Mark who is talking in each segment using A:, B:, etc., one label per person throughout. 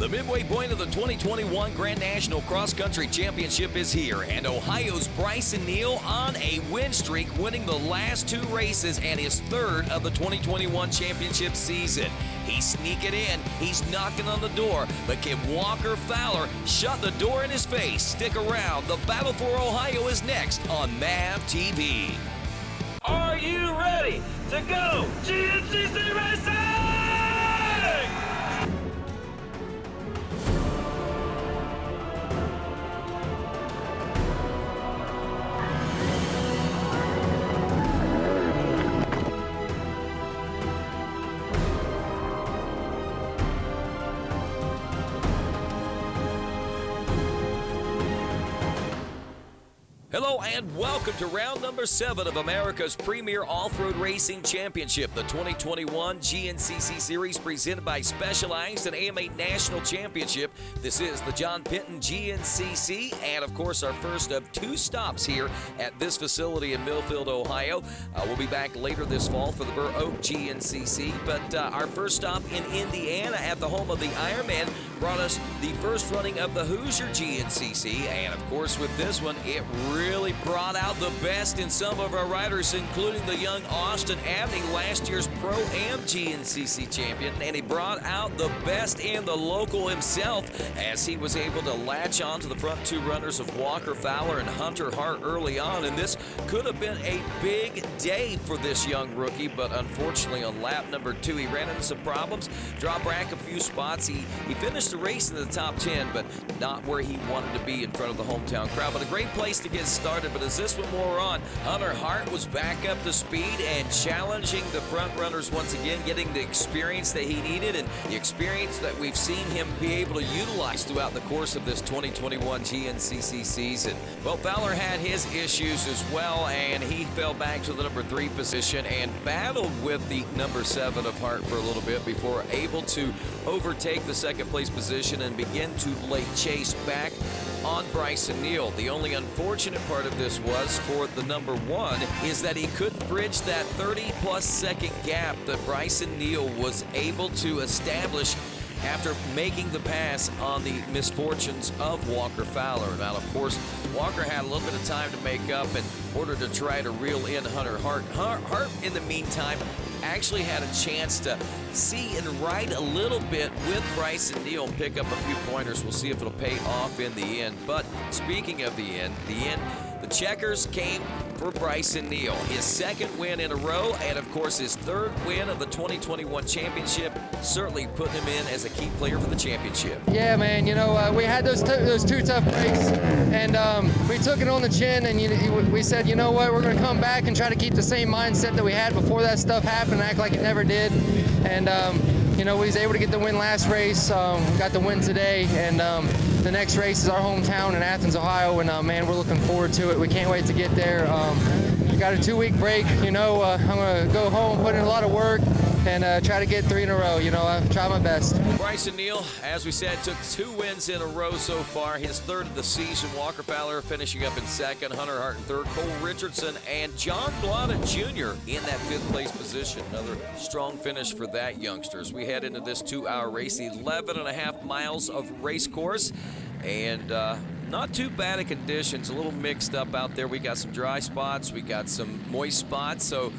A: The midway point of the 2021 Grand National Cross Country Championship is here, and Ohio's Bryson Neal on a win streak, winning the last two races and his third of the 2021 championship season. He's sneaking in, he's knocking on the door, but can Walker Fowler shut the door in his face? Stick around, the battle for Ohio is next on MAVTV.
B: Are you ready to go GNCC Racing?
A: Hello and welcome to round number 7 of America's premier off-road racing championship, the 2021 GNCC Series presented by Specialized and AMA National Championship. This is the John Penton GNCC and, of course, our first of 2 stops here at this facility in Millfield, Ohio. We'll be back later this fall for the Burr Oak GNCC, but our first stop in Indiana at the home of the Ironman brought us the first running of the Hoosier GNCC, and, of course, with this one, it really brought out the best in some of our riders, including the young Austin Abney, last year's Pro-Am GNCC champion, and he brought out the best in the local himself as he was able to latch on to the front 2 runners of Walker Fowler and Hunter Hart early on, and this could have been a big day for this young rookie, but unfortunately on lap number 2 he ran into some problems, dropped back a few spots. He finished the race in the top 10, but not where he wanted to be in front of the hometown crowd, but a great place to get started. But as this one wore on, Hunter Hart was back up to speed and challenging the front runners once again, getting the experience that he needed and the experience that we've seen him be able to utilize throughout the course of this 2021 GNCC season. Well, Fowler had his issues as well, and he fell back to the number 3 position and battled with the number 7 of Hart for a little bit before able to overtake the second place position and begin to lay chase back on Bryson Neal. The only unfortunate part of this was for the number 1 is that he couldn't bridge that 30-plus second gap that Bryson Neal was able to establish after making the pass on the misfortunes of Walker Fowler. Now, of course, Walker had a little bit of time to make up in order to try to reel in Hunter Hart. Hart, in the meantime, actually had a chance to see and ride a little bit with Bryson Neal and pick up a few pointers. We'll see if it'll pay off in the end. But speaking of the end, the checkers came for Bryson Neal. His second win in a row, and of course his third win of the 2021 championship, certainly putting him in as a key player for the championship.
C: Yeah, man, you know, we had those 2 tough breaks, and we took it on the chin, and we said, you know what, we're going to come back and try to keep the same mindset that we had before that stuff happened, act like it never did. And you know, we was able to get the win last race, got the win today, and the next race is our hometown in Athens, Ohio, and man, we're looking forward to it. We can't wait to get there. We got a 2-week break, you know. I'm going to go home, put in a lot of work, and try to get 3 in a row. You know, I'll try my best.
A: Bryson Neal, as we said, took 2 wins in a row so far, his third of the season. Walker Fowler finishing up in second, Hunter Hart in third, Cole Richardson and John Blada Jr. in that 5th place position. Another strong finish for that youngster. As we head into this 2-hour race, 11.5 miles of race course, and not too bad of conditions, a little mixed up out there. We got some dry spots, we got some moist spots, so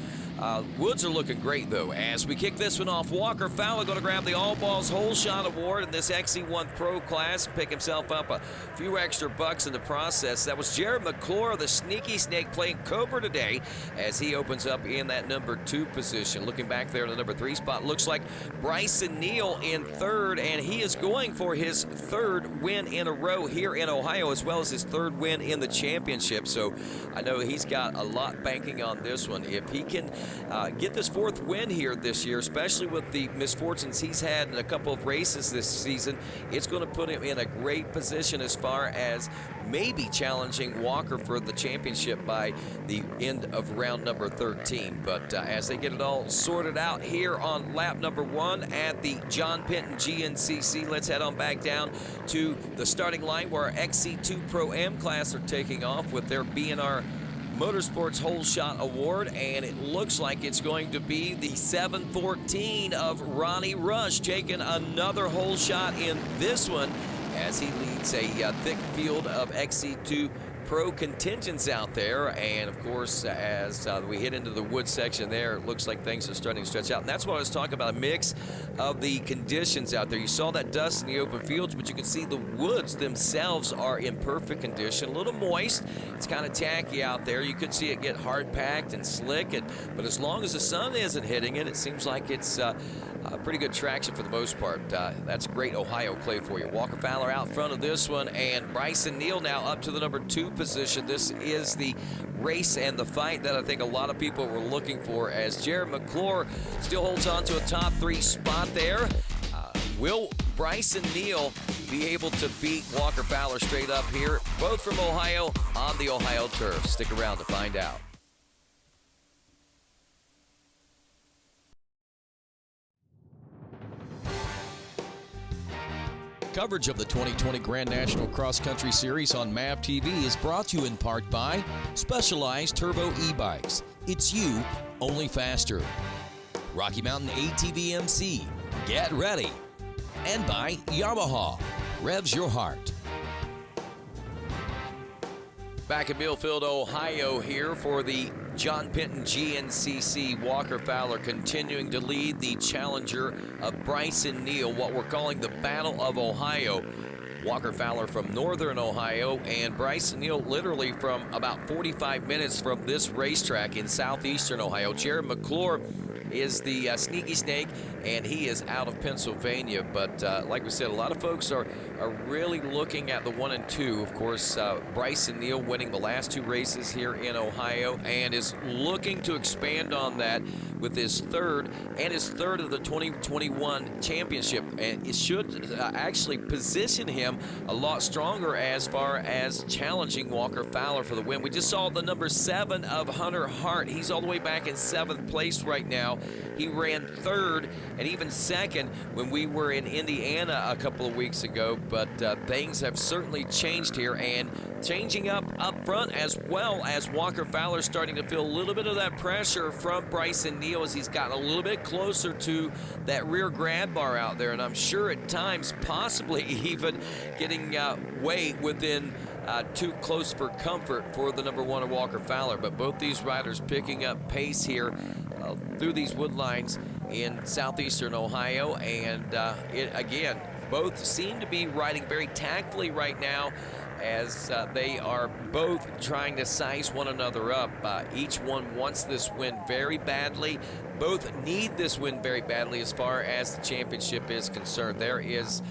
A: woods are looking great, though. As we kick this one off, Walker Fowler going to grab the All Balls Whole Shot Award in this XC1 Pro class, pick himself up a few extra bucks in the process. That was Jared McClure, the Sneaky Snake, playing Cobra today as he opens up in that number 2 position. Looking back there in the number 3 spot, looks like Bryson Neal in third, and he is going for his 3rd win in a row here in Ohio, as well as his 3rd win in the championship. So I know he's got a lot banking on this one. If he can get this 4th win here this year, especially with the misfortunes he's had in a couple of races this season, it's going to put him in a great position as far as maybe challenging Walker for the championship by the end of round number 13. But as they get it all sorted out here on lap number 1 at the John Penton GNCC, let's head on back down to the starting line where our XC2 Pro-Am class are taking off with their B&R Motorsports Hole Shot Award, and it looks like it's going to be the 714 of Ronnie Rush taking another hole shot in this one as he leads a thick field of XC2 Pro contingents out there. And of course, as we hit into the wood section there, it looks like things are starting to stretch out. And that's what I was talking about, a mix of the conditions out there. You saw that dust in the open fields, but you can see the woods themselves are in perfect condition. A little moist. It's kind of tacky out there. You could see it get hard packed and slick, but as long as the sun isn't hitting it, it seems like it's pretty good traction for the most part. That's great Ohio clay for you. Walker Fowler out front of this one, and Bryson Neal now up to the number 2 position. This is the race and the fight that I think a lot of people were looking for, as Jared McClure still holds on to a top 3 spot there. Will Bryson Neal be able to beat Walker Fowler straight up here? Both from Ohio on the Ohio turf. Stick around to find out. Coverage of the 2020 Grand National Cross Country Series on MAVTV is brought to you in part by Specialized Turbo E-Bikes. It's you, only faster. Rocky Mountain ATV MC. Get ready. And by Yamaha. Revs your heart. Back in Millfield, Ohio here for the John Penton GNCC. Walker Fowler continuing to lead the challenger of Bryson Neal, what we're calling the Battle of Ohio. Walker Fowler from Northern Ohio and Bryson Neal literally from about 45 minutes from this racetrack in Southeastern Ohio. Jared McClure is the sneaky snake, and he is out of Pennsylvania. But like we said, a lot of folks are really looking at the 1 and 2. Of course, Bryson Neal winning the last 2 races here in Ohio and is looking to expand on that with his third of the 2021 championship. And it should actually position him a lot stronger as far as challenging Walker Fowler for the win. We just saw the number 7 of Hunter Hart. He's all the way back in 7th place right now. He ran 3rd and even 2nd when we were in Indiana a couple of weeks ago, but things have certainly changed here, and changing up front as well, as Walker Fowler starting to feel a little bit of that pressure from Bryson Neal as he's gotten a little bit closer to that rear grab bar out there, and I'm sure at times possibly even getting way within too close for comfort for the number 1 of Walker Fowler. But both these riders picking up pace here through these wood lines in southeastern Ohio, and again, both seem to be riding very tactfully right now as they are both trying to size one another up. Each one wants this win very badly. Both need this win very badly as far as the championship is concerned. There is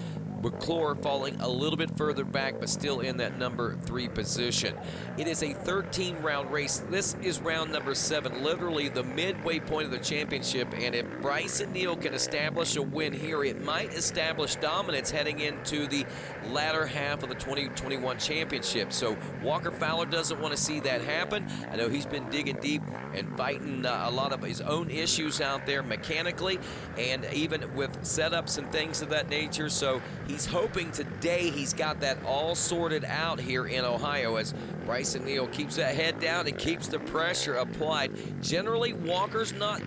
A: McClure falling a little bit further back, but still in that number 3 position. It is a 13-round race. This is round number 7, literally the midway point of the championship, and if Bryson Neal can establish a win here, it might establish dominance heading into the latter half of the 2021 championship. So Walker Fowler doesn't want to see that happen. I know he's been digging deep and fighting a lot of his own issues out there mechanically and even with setups and things of that nature. So he's hoping today he's got that all sorted out here in Ohio as Bryson Neal keeps that head down and keeps the pressure applied. Generally, Walker's not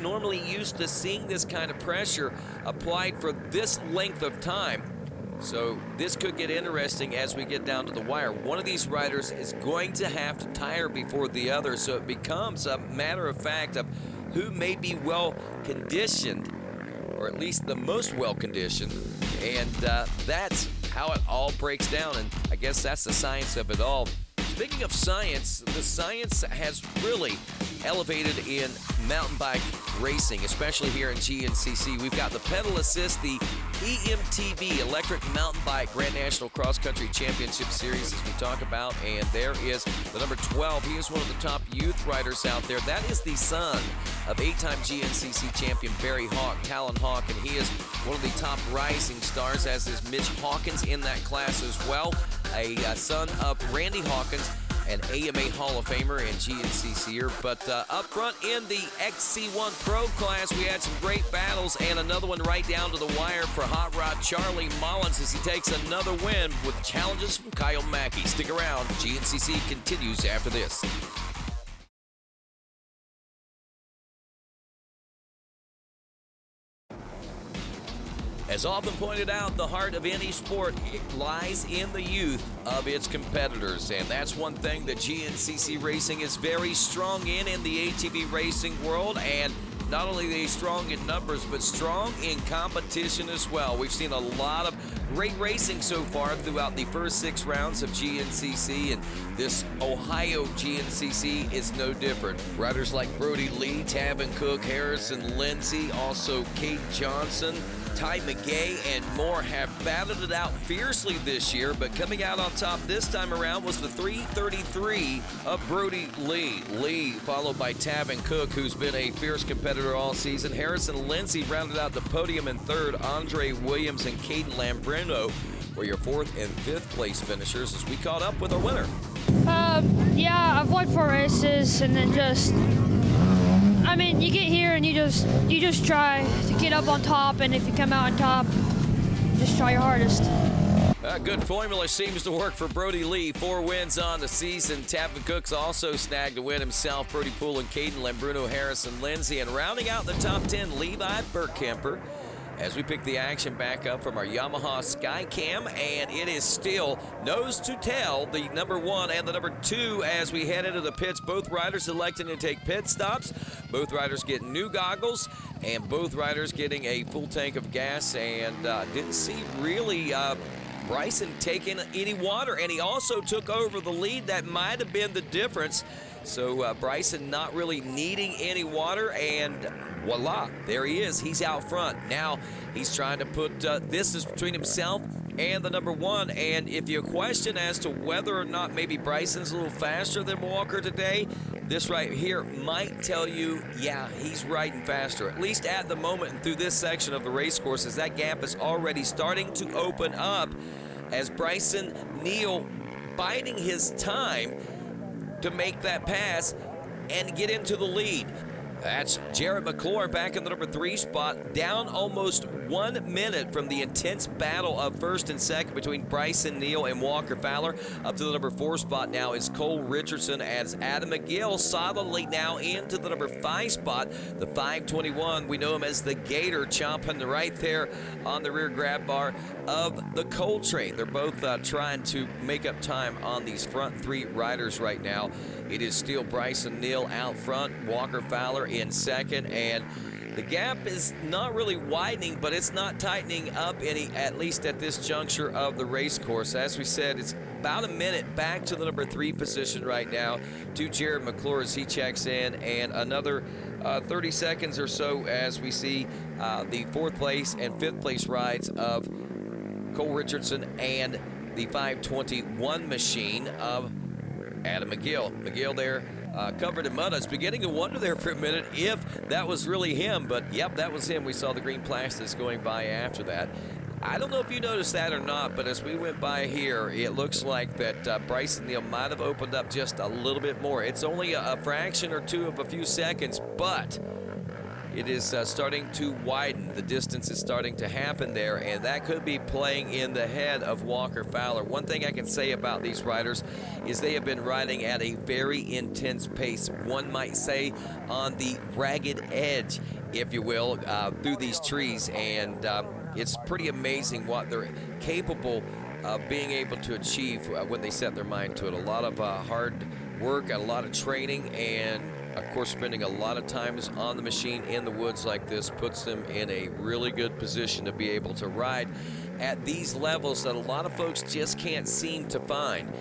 A: normally used to seeing this kind of pressure applied for this length of time. So this could get interesting as we get down to the wire. One of these riders is going to have to tire before the other, so it becomes a matter of fact of who may be well conditioned, or at least the most well conditioned, and that's how it all breaks down, and I guess that's the science of it all. Speaking of science, the science has really elevated in mountain bike racing, especially here in GNCC. We've got the pedal assist, the EMTV, Electric Mountain Bike Grand National Cross Country Championship Series, as we talk about, and there is the number 12. He is one of the top youth riders out there. That is the son of 8-time GNCC champion Barry Hawk, Talon Hawk, and he is one of the top rising stars, as is Mitch Hawkins in that class as well, a son of Randy Hawkins, an AMA Hall of Famer and GNCCer. But up front in the XC1 Pro class, we had some great battles and another one right down to the wire for Hot Rod Charlie Mullins as he takes another win with challenges from Kyle Mackey. Stick around. GNCC continues after this. As often pointed out, the heart of any sport lies in the youth of its competitors, and that's one thing that GNCC Racing is very strong in the ATV racing world. And not only are they strong in numbers, but strong in competition as well. We've seen a lot of great racing so far throughout the first 6 rounds of GNCC, and this Ohio GNCC is no different. Riders like Brody Lee, Tavin Cook, Harrison Lindsay, also Kate Johnson, Ty McGay, and more have battled it out fiercely this year, but coming out on top this time around was the 333 of Brody Lee. Lee followed by Tavin Cook, who's been a fierce competitor all season. Harrison Lindsay rounded out the podium in 3rd. Andre Williams and Caden Lambrino were your 4th and 5th place finishers as we caught up with our winner.
D: Yeah, I've won 4 races, and then you get here and you just try to get up on top, and if you come out on top, just try your hardest.
A: A good formula seems to work for Brody Lee. 4 wins on the season. Tavin Cooks also snagged a win himself. Brody Poole and Caden Lambrino, Harrison Lindsay, and rounding out the top 10, Levi Burkemper. As we pick the action back up from our Yamaha Skycam, and it is still nose to tail, the number 1 and the number 2 as we head into the pits. Both riders electing to take pit stops. Both riders getting new goggles, and both riders getting a full tank of gas, and didn't see really Bryson taking any water, and he also took over the lead. That might have been the difference. So Bryson not really needing any water, and voila, there he is. He's out front. Now he's trying to put distance between himself and the number 1. And if you question as to whether or not maybe Bryson's a little faster than Walker today, this right here might tell you, yeah, he's riding faster, at least at the moment and through this section of the race course, as that gap is already starting to open up as Bryson Neal biding his time to make that pass and get into the lead. That's Jared McClure back in the number 3 spot, down almost 1 minute from the intense battle of 1st and 2nd between Bryson Neal and Walker Fowler. Up to the number 4 spot now is Cole Richardson, as Adam McGill solidly now into the number 5 spot. The 521, we know him as the Gator, chomping right there on the rear grab bar of the Coltrane. They're both trying to make up time on these front 3 riders right now. It is still Bryson Neal out front, Walker Fowler in 2nd, and the gap is not really widening, but it's not tightening up any, at least at this juncture of the race course. As we said, it's about a minute back to the number 3 position right now to Jared McClure as he checks in, and another 30 seconds or so as we see the 4th place and 5th place rides of Cole Richardson and the 521 machine of Adam McGill. McGill there covered in mud. I was beginning to wonder there for a minute if that was really him, but yep, that was him. We saw the green plastics going by after that. I don't know if you noticed that or not, but as we went by here, it looks like that Bryson Neal might have opened up just a little bit more. It's only a fraction or 2 of a few seconds, but it is starting to widen. The distance is starting to happen there, and that could be playing in the head of Walker Fowler. One thing I can say about these riders is they have been riding at a very intense pace. One might say on the ragged edge, if you will, through these trees, and it's pretty amazing what they're capable of being able to achieve when they set their mind to it. A lot of hard work, a lot of training, and of course, spending a lot of times on the machine in the woods like this puts them in a really good position to be able to ride at these levels that a lot of folks just can't seem to find.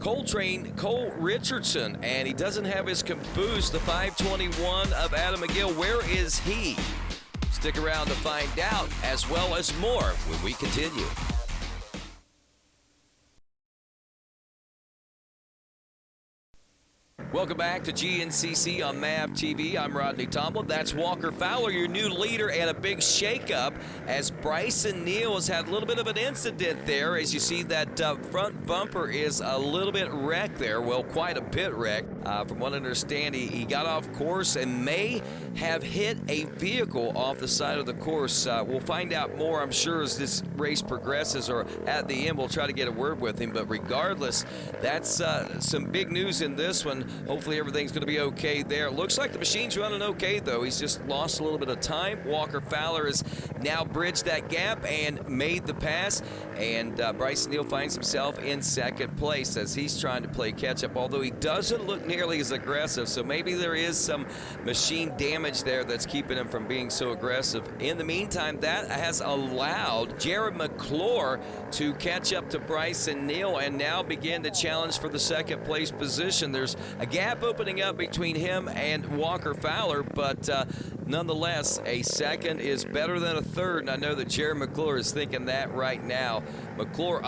A: Cole Richardson, and he doesn't have his caboose, the 521 of Adam McGill. Where is he? Stick around to find out, as well as more when we continue. Welcome back to GNCC on MAVTV. I'm Rodney Tomlin. That's Walker Fowler, your new leader, and a big shakeup as Bryson Neal has had a little bit of an incident there. As you see, that front bumper is a little bit wrecked there. Well, quite a bit wrecked. From what I understand, he got off course and may have hit a vehicle off the side of the course. We'll find out more, I'm sure, as this race progresses, or at the end we'll try to get a word with him. But regardless, that's some big news in this one. Hopefully everything's going to be okay there. It looks like the machine's running okay, though. He's just lost a little bit of time. Walker Fowler has now bridged that gap and made the pass. And Bryson Neal finds himself in second place as he's trying to play catch-up, although he doesn't look nearly as aggressive. So maybe there is some machine damage there that's keeping him from being so aggressive. In the meantime, that has allowed Jared McClure to catch up to Bryson Neal and now begin to challenge for the second place position. There's a gap opening up between him and Walker Fowler, but nonetheless, a second is better than a third, and I know that Jared McClure is thinking that right now. McClure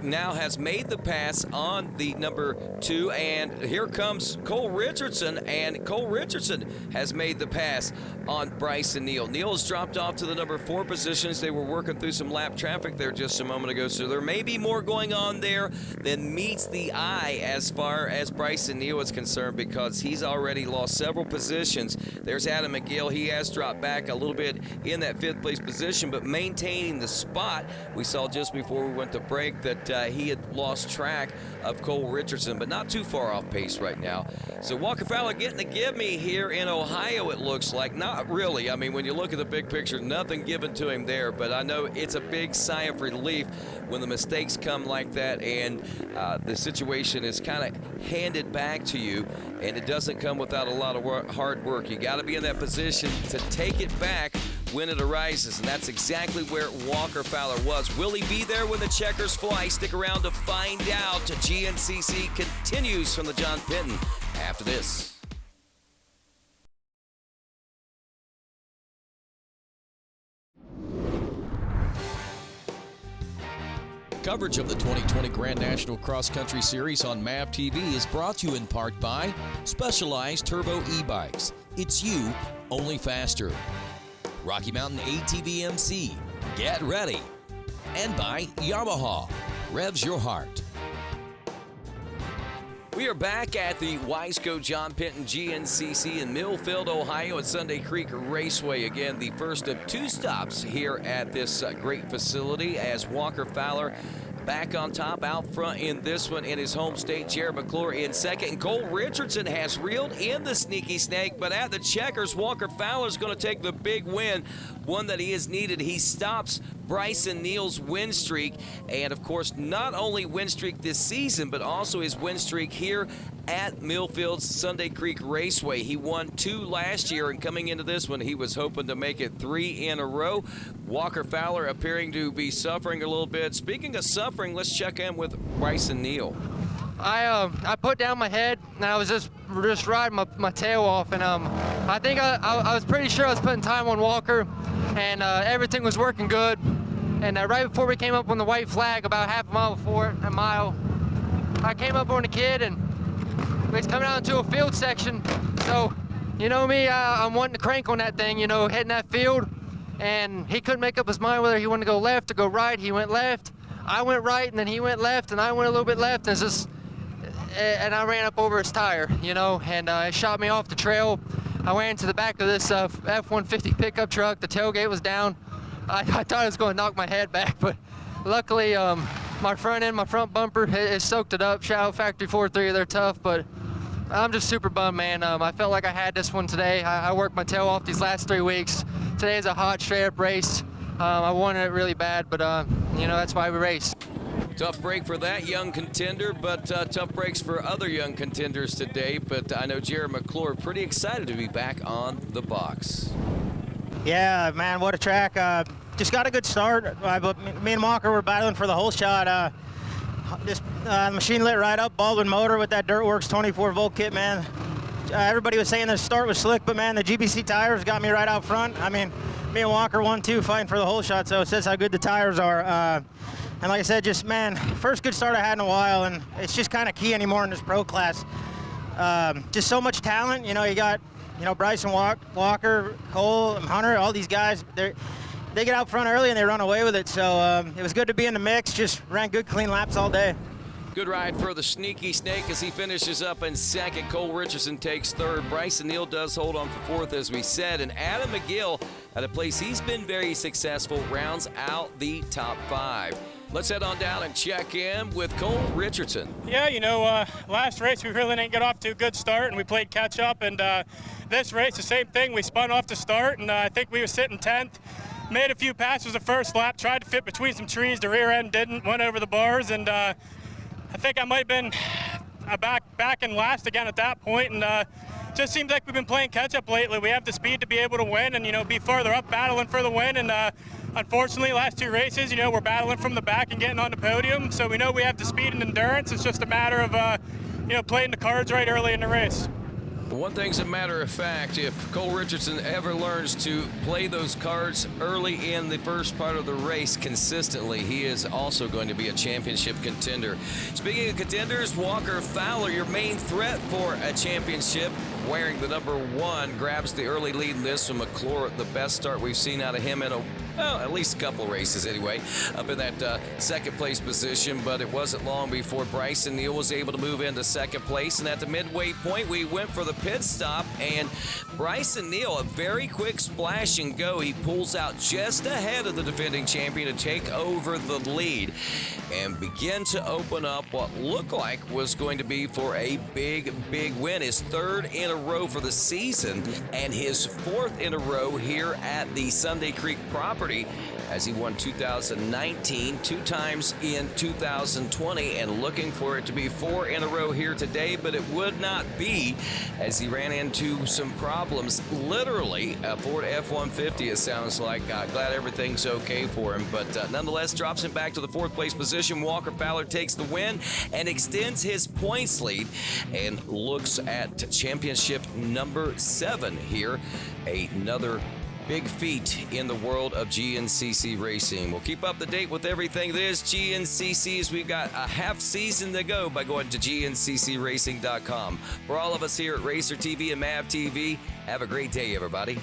A: now has made the pass on the number 2, and here comes Cole Richardson, and Cole Richardson has made the pass on Bryson Neal. Neal has dropped off to the number 4 positions. They were working through some lap traffic there just a moment ago, so there may be more going on there than meets the eye as far as Bryson Neal is concerned, because he's already lost several positions. There's Adam McGill. He has dropped back a little bit in that 5th place position, but maintaining the spot. We saw just before we went to break that he had lost track of Cole Richardson, but not too far off pace right now. So Walker Fowler getting the give me here in Ohio, it looks like. Not really. I mean, when you look at the big picture, nothing given to him there, but I know it's a big sigh of relief when the mistakes come like that and the situation is kind of handed back to you, and it doesn't come without a lot of hard work. You got to be in that position to take it back when it arises, and that's exactly where Walker Fowler was. Will he be there when the checkers fly? Stick around to find out. GNCC continues from the John Penton after this. Coverage of the 2020 Grand National Cross Country Series on MAVTV is brought to you in part by Specialized Turbo E-Bikes. It's you, only faster. Rocky Mountain ATV MC, get ready. And by Yamaha, revs your heart. We are back at the Wiseco John Penton GNCC in Millfield, Ohio at Sunday Creek Raceway. Again, the first of 2 stops here at this great facility as Walker Fowler back on top, out front in this one in his home state. Jared McClure in second, and Cole Richardson has reeled in the sneaky snake, but at the checkers, Walker Fowler's going to take the big win, one that he has needed. He stops Bryson Neal's win streak, and of course, not only win streak this season, but also his win streak here at Millfield's Sunday Creek Raceway. He won 2 last year, and coming into this one, he was hoping to make it 3 in a row. Walker Fowler appearing to be suffering a little bit. Speaking of suffering, let's check in with Bryson Neal.
C: I put down my head and I was just riding my tail off, and I think I was pretty sure I was putting time on Walker, and everything was working good. And right before we came up on the white flag, about half a mile before, a mile, I came up on the kid, and we was coming out into a field section. So, you know me, I'm wanting to crank on that thing, you know, heading that field. And he couldn't make up his mind whether he wanted to go left or go right. He went left, I went right, and then he went left, and I went a little bit left, and I ran up over his tire, you know, and it shot me off the trail. I ran into the back of this F-150 pickup truck. The tailgate was down. I thought I was going to knock my head back, but luckily my front end, my front bumper, it soaked it up. Shout out Factory 43, they're tough, but I'm just super bummed, man. I felt like I had this one today. I worked my tail off these last 3 weeks. Today is a hot, straight-up race. I wanted it really bad, but, you know, that's why we race.
A: Tough break for that young contender, but tough breaks for other young contenders today. But I know Jared McClure pretty excited to be back on the box.
E: Yeah, man, what a track. Just got a good start. But me and Walker were battling for the whole shot. machine lit right up, Baldwin motor with that Dirtworks 24-volt kit, man. Everybody was saying the start was slick, but man, the GBC tires got me right out front. I mean, me and Walker 1-2 fighting for the whole shot, so it says how good the tires are. And like I said, just, man, first good start I had in a while, and it's just kind of key anymore in this pro class. Just so much talent. You know, you got, Bryson Walker, Cole, Hunter, all these guys. They get out front early and they run away with it. So it was good to be in the mix. Just ran good, clean laps all day.
A: Good ride for the Sneaky Snake as he finishes up in second. Cole Richardson takes third. Bryson Neal does hold on for fourth, as we said. And Adam McGill, at a place he's been very successful, rounds out the top 5. Let's head on down and check in with Cole Richardson.
F: Yeah, last race we really didn't get off to a good start, and we played catch up. And this race, the same thing. We spun off to start, and I think we were sitting 10th. Made a few passes the first lap, tried to fit between some trees. The rear end didn't, went over the bars, and I think I might have been back in last again at that point. And just seems like we've been playing catch up lately. We have the speed to be able to win and, be further up, battling for the win. And unfortunately, last 2 races, we're battling from the back and getting on the podium. So we know we have the speed and endurance. It's just a matter of, playing the cards right early in the race.
A: One thing's a matter of fact, if Cole Richardson ever learns to play those cards early in the first part of the race consistently, he is also going to be a championship contender. Speaking of contenders, Walker Fowler, your main threat for a championship, wearing the number 1, grabs the early lead in this from McClure. The best start we've seen out of him in at least a couple races anyway, up in that second place position, but it wasn't long before Bryson Neal was able to move into second place. And at the midway point, we went for the pit stop, and Bryson Neal, a very quick splash and go. He pulls out just ahead of the defending champion to take over the lead and begin to open up what looked like was going to be for a big win. His 3rd in a row for the season and his 4th in a row here at the Sunday Creek property, as he won 2019, 2 times in 2020, and looking for it to be 4 in a row here today, but it would not be, as he ran into some problems. Literally, a Ford F-150, it sounds like. Glad everything's okay for him, but nonetheless drops him back to the 4th place position. Walker Fowler takes the win and extends his points lead and looks at championship number 7 here. Another big feat in the world of GNCC racing. We'll keep up to date with everything that is GNCC as we've got a half season to go by going to GNCCRacing.com. For all of us here at Racer TV and MAVTV, have a great day, everybody.